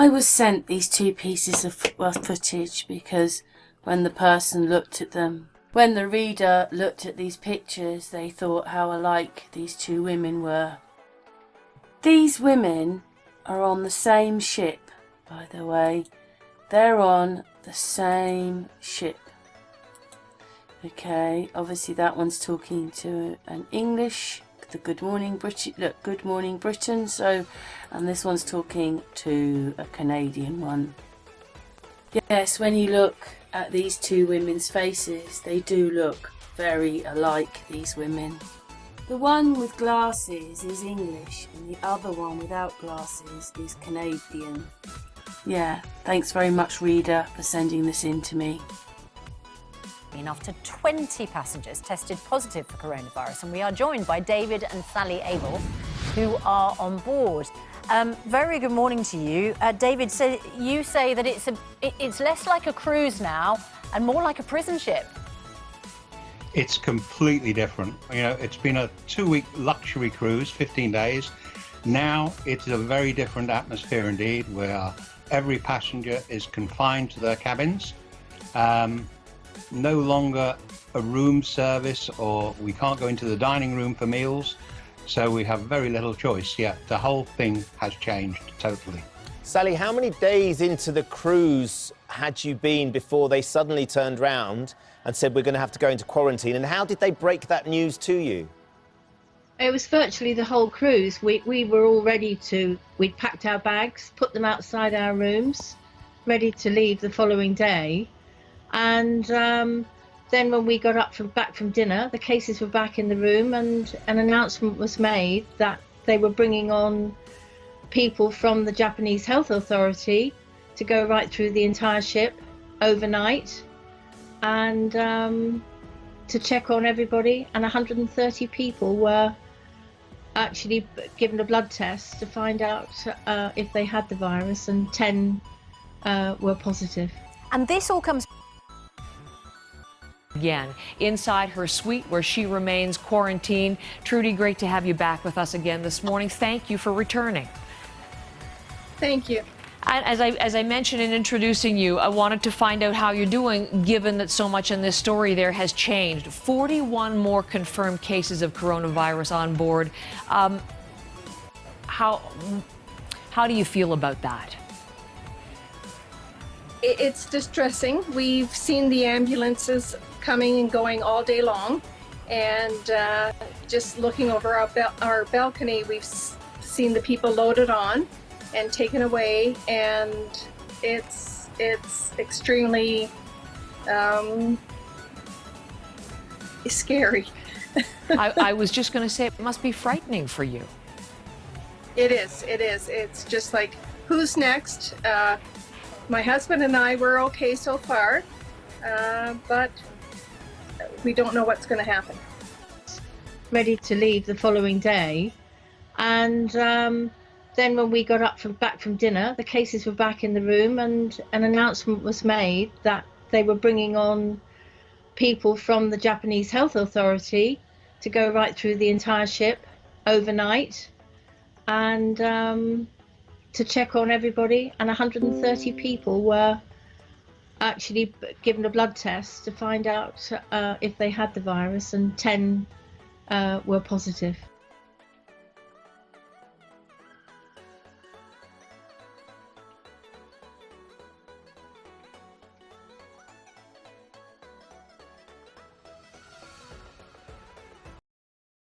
I was sent these two pieces of footage because when the person looked at them, when the reader looked at these pictures, they thought how alike these two women were. These women are on the same ship, by the way. They're on the same ship. Okay, obviously that one's talking to an English, the Good Morning British, look, Good Morning Britain, so, and this one's talking to a Canadian one. Yes, when you look at these two women's faces, they do look very alike, these women. The one with glasses is English and the other one without glasses is Canadian. Yeah, thanks very much, reader, for sending this in to me. After 20 passengers tested positive for coronavirus, and we are joined by David and Sally Abel, who are on board. Very good morning to you. David, so you say that it's less like a cruise now and more like a prison ship. It's completely different. You know, it's been a 2-week luxury cruise, 15 days. Now it's a very different atmosphere indeed, where every passenger is confined to their cabins. No longer a room service, or we can't go into the dining room for meals, so we have very little choice. Yeah, the whole thing has changed totally. Sally, how many days into the cruise had you been before they suddenly turned round and said we're going to have to go into quarantine, and how did they break that news to you? It was virtually the whole cruise. We were all ready to, we'd packed our bags, put them outside our rooms, ready to leave the following day. And then when we got back from dinner, the cases were back in the room, and an announcement was made that they were bringing on people from the Japanese Health Authority to go right through the entire ship overnight and to check on everybody. And 130 people were actually given a blood test to find out if they had the virus, and 10 were positive. And this all comes again inside her suite where she remains quarantined. Trudy, great to have you back with us again this morning. Thank you for returning. Thank you. And as I mentioned in introducing you, I wanted to find out how you're doing, given that so much in this story there has changed. 41 more confirmed cases of coronavirus on board. How do you feel about that? It's distressing. We've seen the ambulances coming and going all day long, and just looking over our balcony, we've seen the people loaded on and taken away, and it's extremely scary. I was just going to say, it must be frightening for you. It is. It's just like, who's next? My husband and I were okay so far, but we don't know what's going to happen. Ready to leave the following day, and then when we got back from dinner, the cases were back in the room, and an announcement was made that they were bringing on people from the Japanese Health Authority to go right through the entire ship overnight and to check on everybody. And 130 people were actually given a blood test to find out if they had the virus, and 10 were positive.